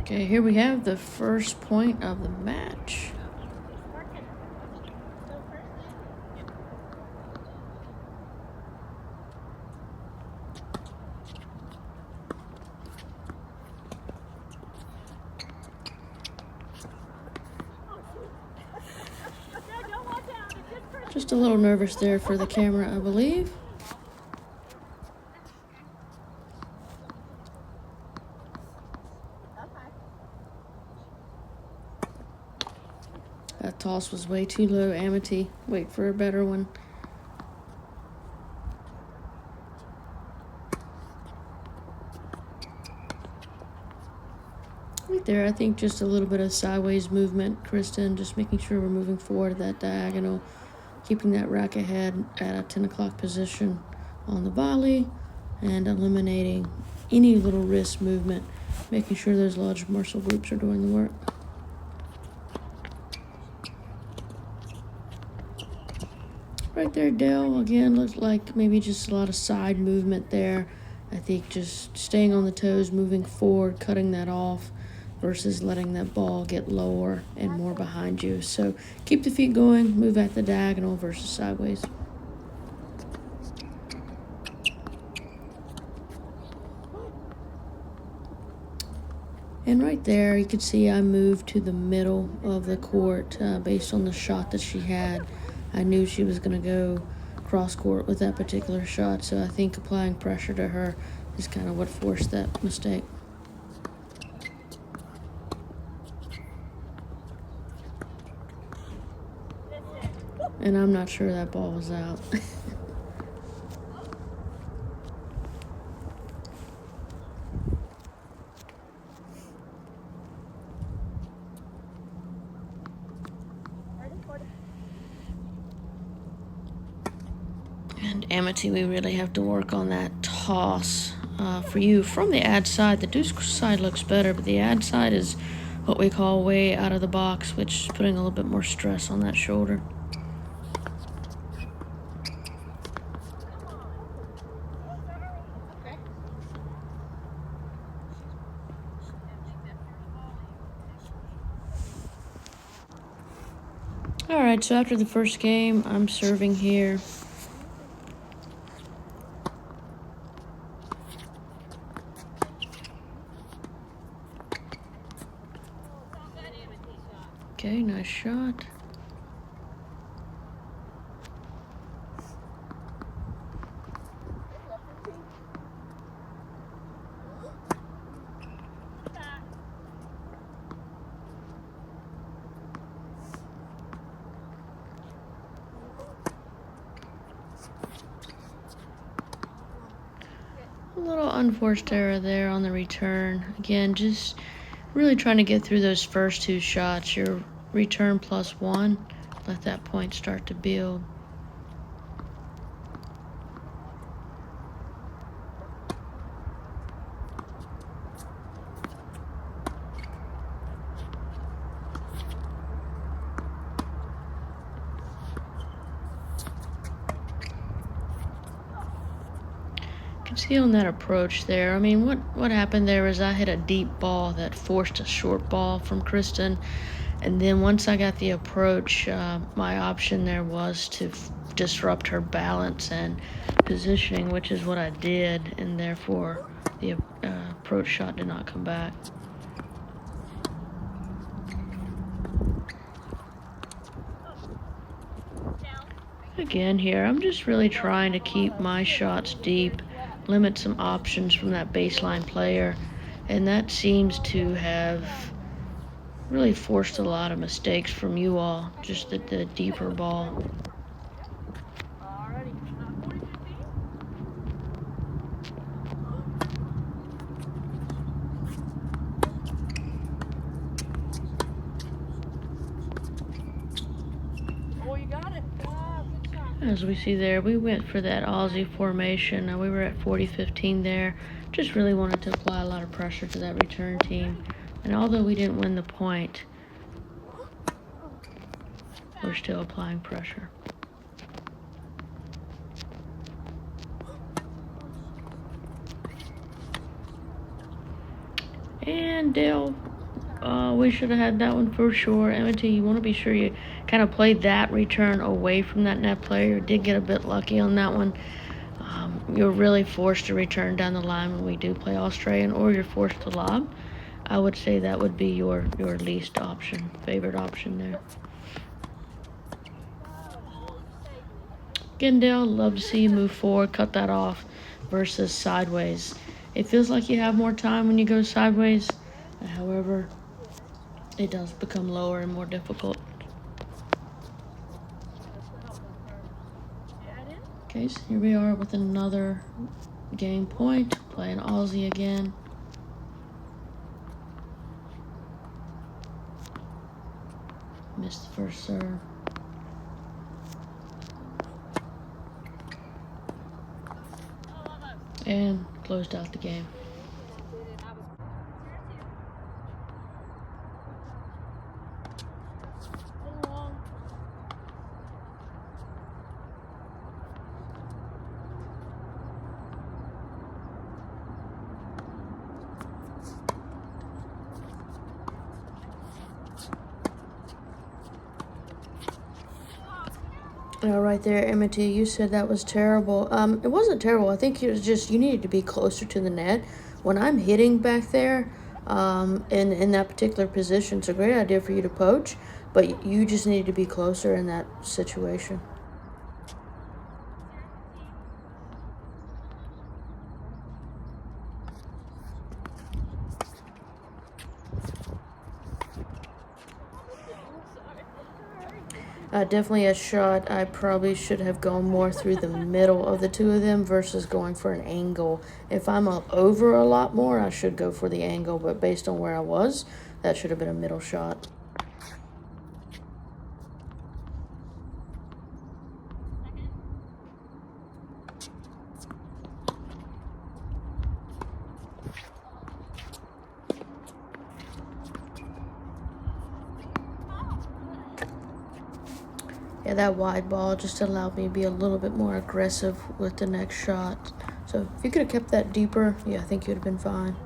Okay, here we have the first point of the match. Just a little nervous there for the camera, I believe. That toss was way too low, Amity. Wait for a better one. Right there, I think just a little bit of sideways movement, Kristen, just making sure we're moving forward that diagonal, keeping that rack ahead at a 10 o'clock position on the volley, and eliminating any little wrist movement, making sure those large muscle groups are doing the work. Right there, Dell, again, looks like maybe just a lot of side movement there. I think just staying on the toes, moving forward, cutting that off versus letting that ball get lower and more behind you. So keep the feet going, move at the diagonal versus sideways. And right there, you can see I moved to the middle of the court based on the shot that she had. I knew she was going to go cross court with that particular shot, so I think applying pressure to her is kind of what forced that mistake. And I'm not sure that ball was out. And Amity, we really have to work on that toss for you from the ad side. The deuce side looks better, but the ad side is what we call way out of the box, which is putting a little bit more stress on that shoulder. All right, so after the first game, I'm serving here. Okay, nice shot. A little unforced error there on the return. Again, just really trying to get through those first two shots. Your return +1, let that point start to build. See on that approach there, I mean, what happened there is I hit a deep ball that forced a short ball from Kristen, and then once I got the approach, my option there was to disrupt her balance and positioning, which is what I did, and therefore the approach shot did not come back. Again here, I'm just really trying to keep my shots deep, limit some options from that baseline player, and that seems to have really forced a lot of mistakes from you all, just the deeper ball. As we see there, we went for that Aussie formation. We were at 40-15 there. Just really wanted to apply a lot of pressure to that return team. And although we didn't win the point, we're still applying pressure. And Dale We should have had that one for sure. Amity, you want to be sure you kind of played that return away from that net player. Did get a bit lucky on that one. You're really forced to return down the line when we do play Australian, or you're forced to lob. I would say that would be your least option, favorite option there. Gendale, love to see you move forward, cut that off versus sideways. It feels like you have more time when you go sideways. However, it does become lower and more difficult. Okay, so here we are with another game point, playing Aussie again. Missed the first serve. And closed out the game. Right there, Amity, you said that was terrible. It wasn't terrible. I think it was just you needed to be closer to the net. When I'm hitting back there, in that particular position, it's a great idea for you to poach, but you just need to be closer in that situation. Definitely a shot. I probably should have gone more through the middle of the two of them versus going for an angle. If I'm over a lot more, I should go for the angle, but based on where I was, that should have been a middle shot. Yeah, that wide ball just allowed me to be a little bit more aggressive with the next shot. So if you could have kept that deeper, yeah, I think you'd have been fine.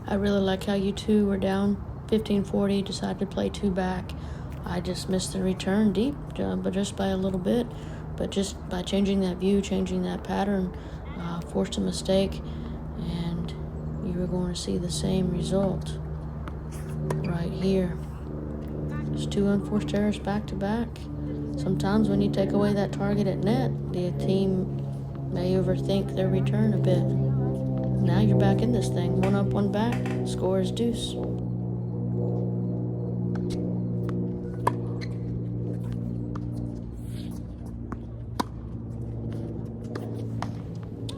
I really like how you two were down 15-40, decided to play two back. I just missed the return deep, but just by a little bit. But just by changing that view, changing that pattern, forced a mistake, and you were going to see the same result right here. Just two unforced errors back to back. Sometimes when you take away that target at net, the team may overthink their return a bit. Now you're back in this thing. One up, one back. Score is deuce.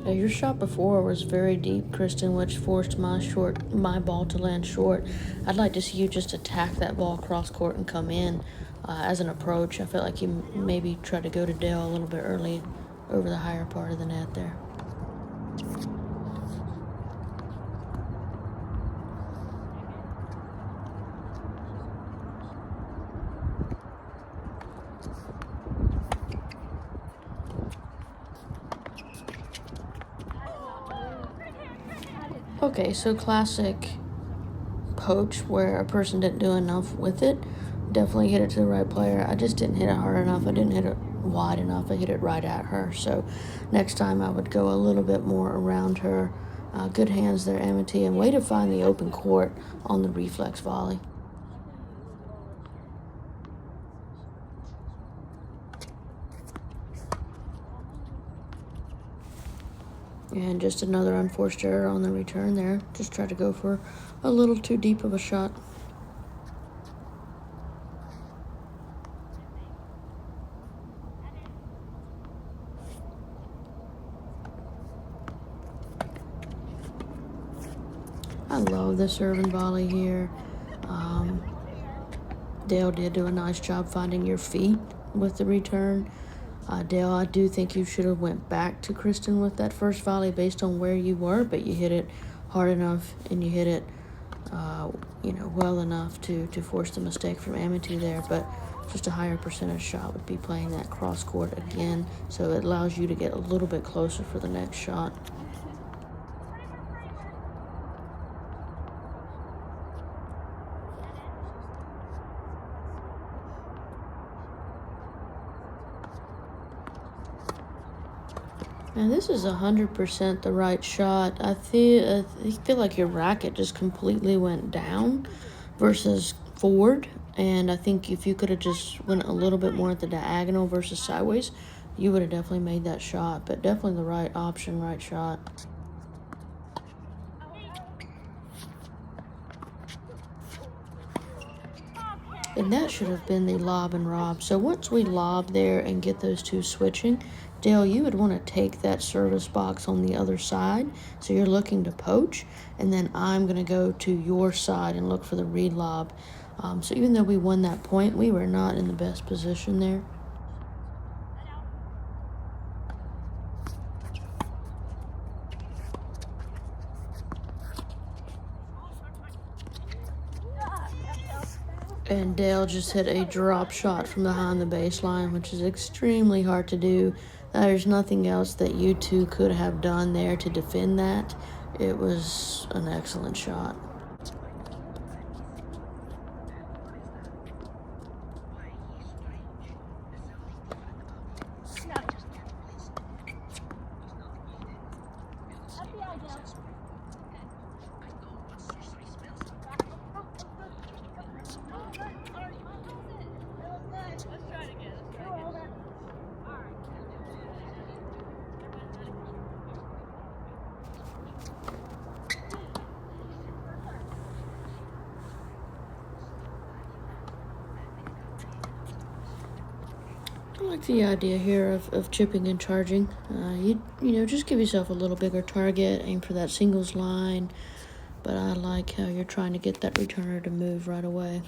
Now your shot before was very deep, Kristen, which forced my ball to land short. I'd like to see you just attack that ball cross court and come in as an approach. I felt like you maybe tried to go to Dale a little bit early over the higher part of the net there. Okay, so classic poach where a person didn't do enough with it. Definitely hit it to the right player. I just didn't hit it hard enough. I didn't hit it wide enough. I hit it right at her. So next time I would go a little bit more around her. Good hands there, Amity, and way to find the open court on the reflex volley. And just another unforced error on the return there. Just tried to go for a little too deep of a shot. I love the serve and volley here. Dale did do a nice job finding your feet with the return. Dale, I do think you should have went back to Kristen with that first volley based on where you were, but you hit it hard enough and you hit it, well enough to force the mistake from Amity there. But just a higher percentage shot would be playing that cross court again, so it allows you to get a little bit closer for the next shot. And this is 100% the right shot. I feel like your racket just completely went down versus forward. And I think if you could have just went a little bit more at the diagonal versus sideways, you would have definitely made that shot. But definitely the right option, right shot. And that should have been the lob and rob. So once we lob there and get those two switching, Dale, you would want to take that service box on the other side. So you're looking to poach, and then I'm going to go to your side and look for the read lob. So even though we won that point, we were not in the best position there. And Dale just hit a drop shot from behind the baseline, which is extremely hard to do. There's nothing else that you two could have done there to defend that. It was an excellent shot. I like the idea here of chipping and charging. Just give yourself a little bigger target, aim for that singles line, but I like how you're trying to get that returner to move right away.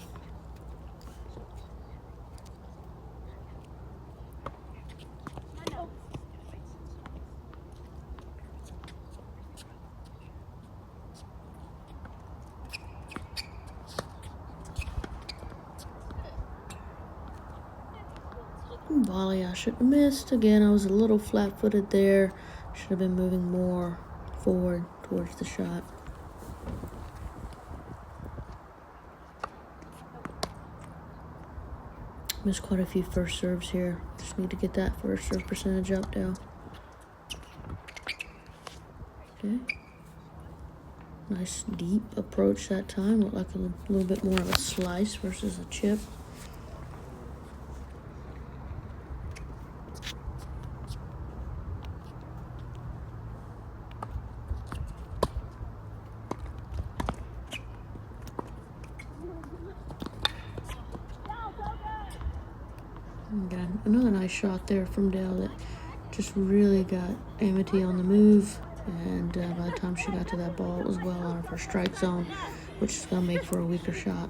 Volley, I should have missed. Again, I was a little flat-footed there. Should have been moving more forward towards the shot. Missed quite a few first serves here. Just need to get that first serve percentage up, Dale. Okay. Nice deep approach that time. Looked like a little bit more of a slice versus a chip. Got another nice shot there from Dale that just really got Amity on the move, and by the time she got to that ball, it was well out of her strike zone, which is going to make for a weaker shot.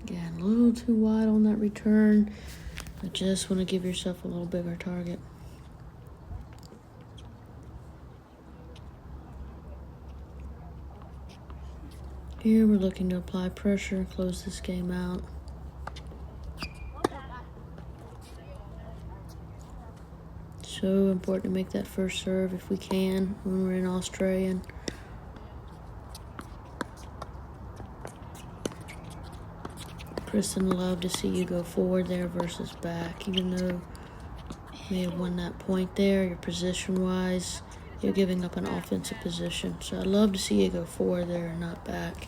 Again, a little too wide on that return. I just want to give yourself a little bigger target. Here we're looking to apply pressure and close this game out. So important to make that first serve if we can when we're in Australian. Kristen, love to see you go forward there versus back. Even though you may have won that point there, your position-wise, you're giving up an offensive position. So I'd love to see you go forward there and not back.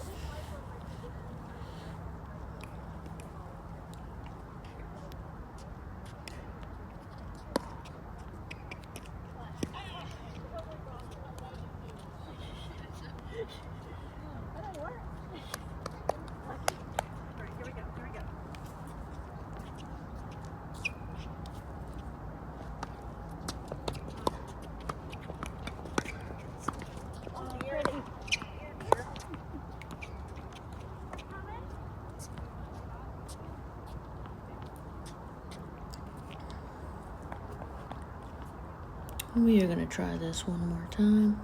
We are going to try this one more time.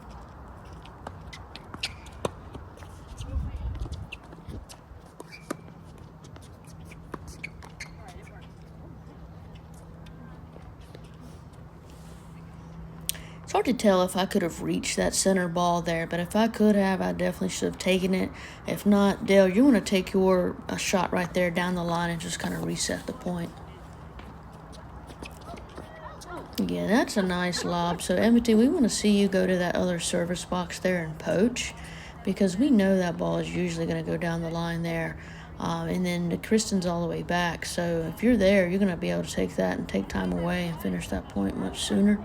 It's hard to tell if I could have reached that center ball there, but if I could have, I definitely should have taken it. If not, Dale, you want to take your shot right there down the line and just kind of reset the point. Yeah, that's a nice lob. So, Emmett, we want to see you go to that other service box there and poach, because we know that ball is usually going to go down the line there. And then Kristen's all the way back. So if you're there, you're going to be able to take that and take time away and finish that point much sooner.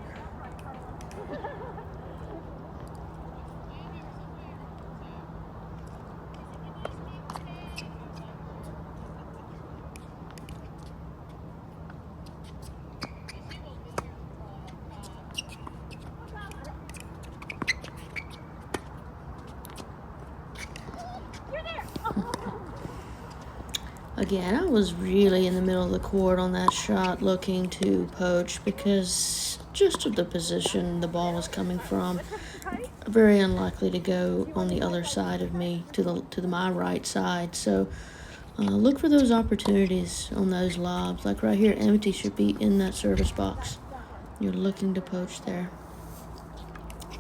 Again, I was really in the middle of the court on that shot looking to poach because just of the position the ball was coming from, very unlikely to go on the other side of me to my right side. So look for those opportunities on those lobs. Like right here, Emmett should be in that service box. You're looking to poach there.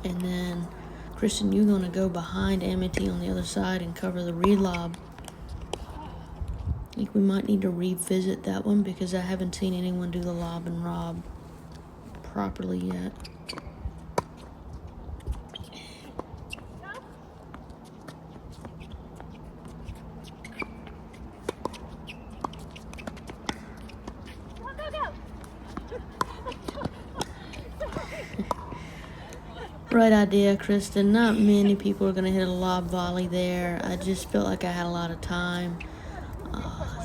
And then, Kristen, you're going to go behind Amity on the other side and cover the relob. I think we might need to revisit that one because I haven't seen anyone do the lob and rob properly yet. Right idea, Kristen. Not many people are going to hit a lob volley there. I just felt like I had a lot of time.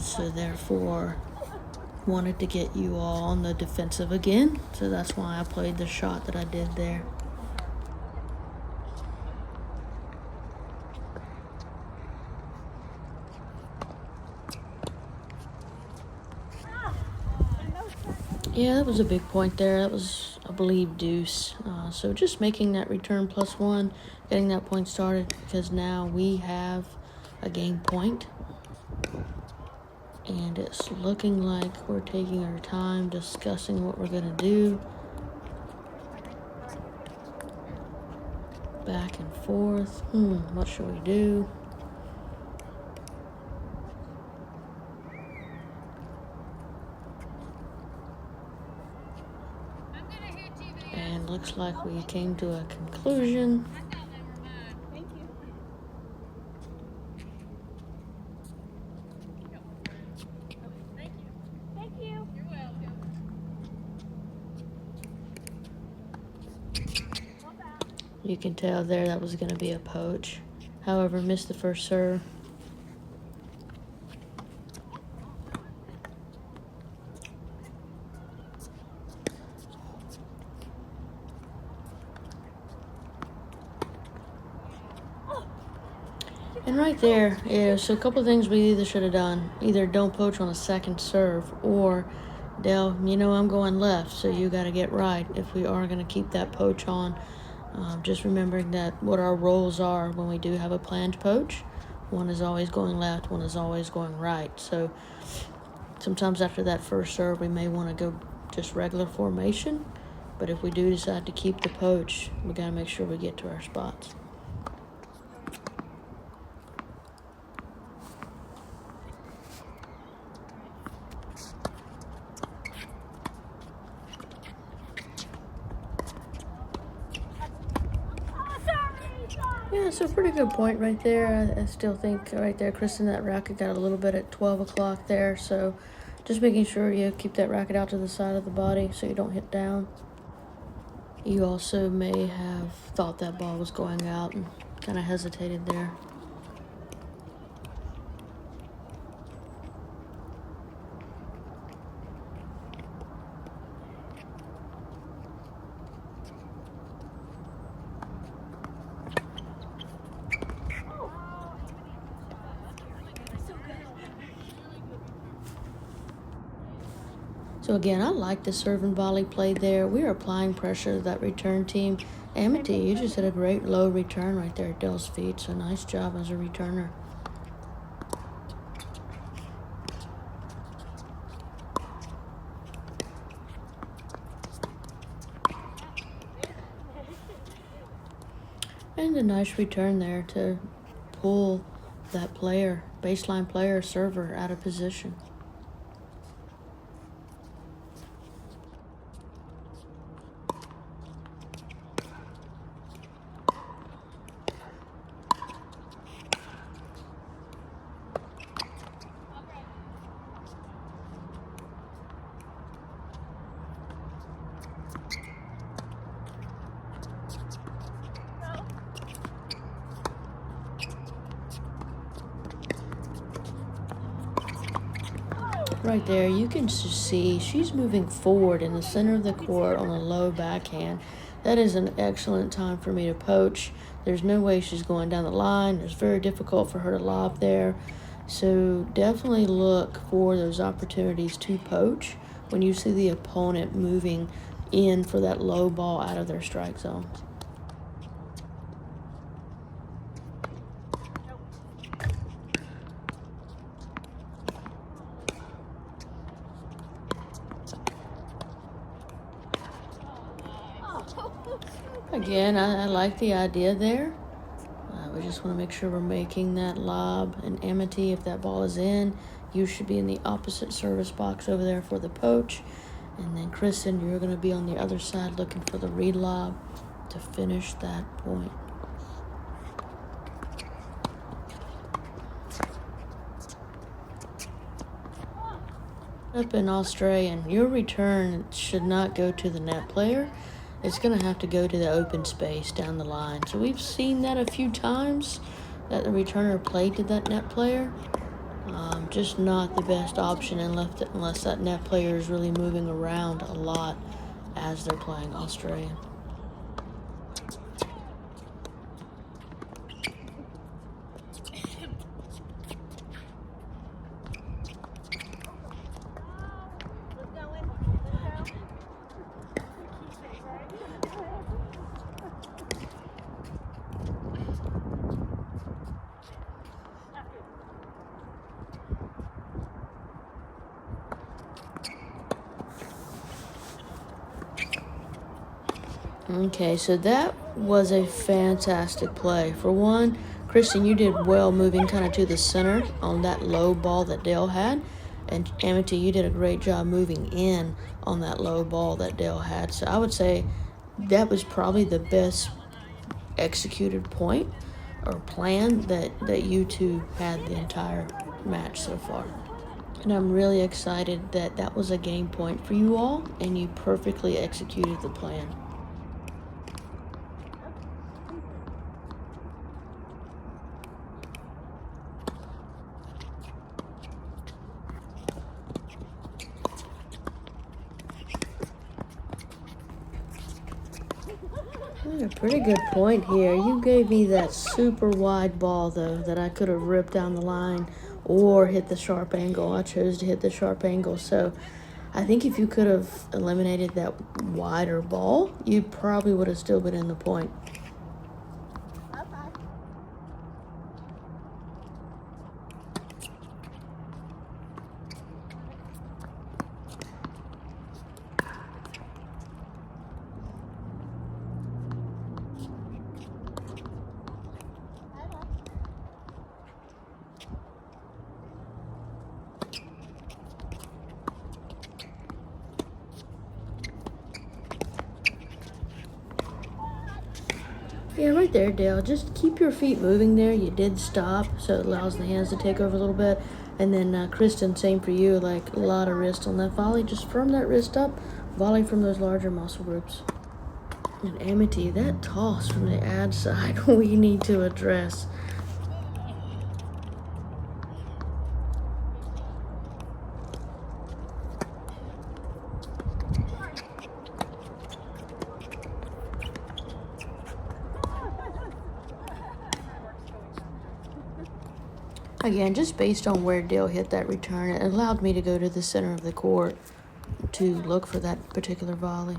So therefore, wanted to get you all on the defensive again. So that's why I played the shot that I did there. Yeah, that was a big point there. That was, I believe, deuce. So just making that return +1, getting that point started, because now we have a game point. And it's looking like we're taking our time discussing what we're going to do. Back and forth. What should we do? And looks like we came to a conclusion. You can tell there that was going to be a poach. However, missed the first serve. And right there, yeah, so a couple of things we either should have done. Either don't poach on a second serve, or, Dale, you know I'm going left, so you got to get right if we are going to keep that poach on. Just remembering that what our roles are when we do have a planned poach. One is always going left, one is always going right. So sometimes after that first serve, we may want to go just regular formation. But if we do decide to keep the poach, we got to make sure we get to our spots. Yeah, so pretty good point right there. I still think right there, Kristen, that racket got a little bit at 12 o'clock there. So just making sure you keep that racket out to the side of the body so you don't hit down. You also may have thought that ball was going out and kind of hesitated there. So again, I like the serve and volley play there. We are applying pressure to that return team. Amity, you just had a great low return right there at Dell's feet, so nice job as a returner. And a nice return there to pull that player, baseline player, server out of position. Right there, you can see she's moving forward in the center of the court on a low backhand. That is an excellent time for me to poach. There's no way she's going down the line. It's very difficult for her to lob there. So definitely look for those opportunities to poach when you see the opponent moving in for that low ball out of their strike zone. Again, I like the idea there. We just want to make sure we're making that lob. And Amity, if that ball is in, you should be in the opposite service box over there for the poach. And then Kristen, you're going to be on the other side looking for the read lob to finish that point. Up in Australian, your return should not go to the net player. It's going to have to go to the open space down the line. So we've seen that a few times, that the returner played to that net player. Just not the best option unless that net player is really moving around a lot as they're playing Australian. Okay, so that was a fantastic play. For one, Kristen, you did well moving kind of to the center on that low ball that Dale had. And Amity, you did a great job moving in on that low ball that Dale had. So I would say that was probably the best executed point or plan that you two had the entire match so far. And I'm really excited that that was a game point for you all and you perfectly executed the plan. A pretty good point here. You gave me that super wide ball, though, that I could have ripped down the line or hit the sharp angle. I chose to hit the sharp angle. So I think if you could have eliminated that wider ball, you probably would have still been in the point. Yeah, right there, Dale. Just keep your feet moving there. You did stop, so it allows the hands to take over a little bit. And then Kristen, same for you, like a lot of wrist on that volley. Just firm that wrist up, volley from those larger muscle groups. And Amity, that toss from the ad side, we need to address. Again, just based on where Dale hit that return, it allowed me to go to the center of the court to look for that particular volley.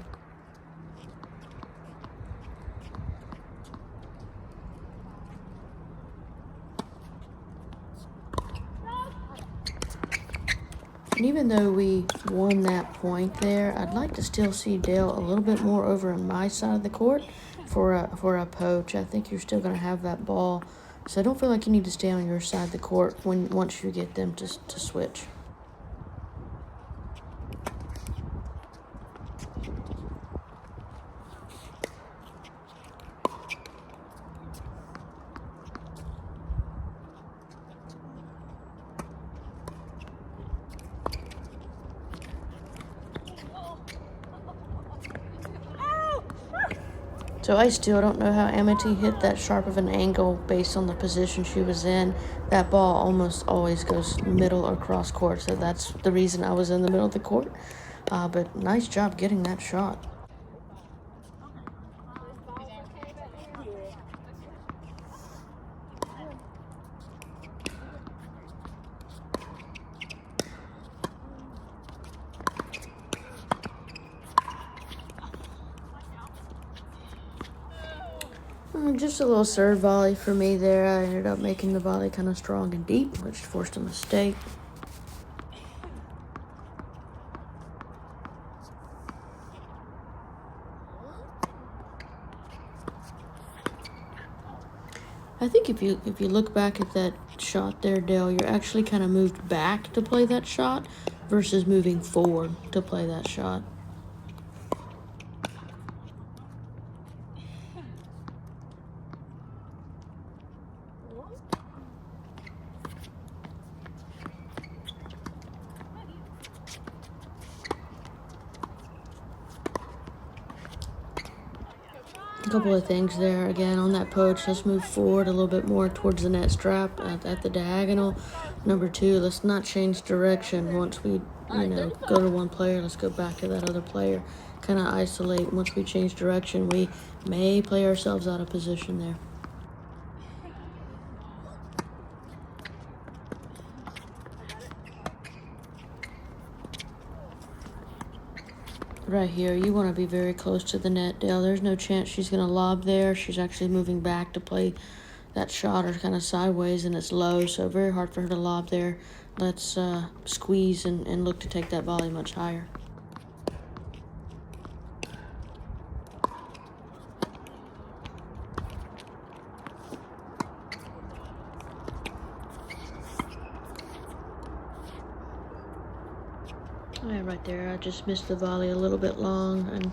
And even though we won that point there, I'd like to still see Dale a little bit more over on my side of the court for a poach. I think you're still going to have that ball, so I don't feel like you need to stay on your side of the court once you get them to switch. So I still don't know how Amity hit that sharp of an angle based on the position she was in. That ball almost always goes middle or cross court, so that's the reason I was in the middle of the court. But nice job getting that shot. Just a little serve volley for me there. I ended up making the volley kind of strong and deep, which forced a mistake. I think if you look back at that shot there, Dale, you're actually kind of moved back to play that shot versus moving forward to play that shot. A couple of things there. Again, on that poach, let's move forward a little bit more towards the net strap at the diagonal. Number two, let's not change direction. Once we, go to one player, let's go back to that other player. Kind of isolate. Once we change direction, we may play ourselves out of position there. Right here, you want to be very close to the net, Dale. There's no chance she's going to lob there. She's actually moving back to play that shot or kind of sideways, and it's low, so very hard for her to lob there. Let's squeeze and look to take that volley much higher. Yeah, right there, I just missed the volley a little bit long, and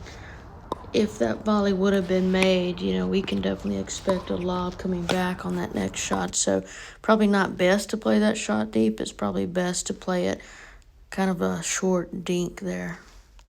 if that volley would have been made, we can definitely expect a lob coming back on that next shot. So probably not best to play that shot deep. It's probably best to play it kind of a short dink there.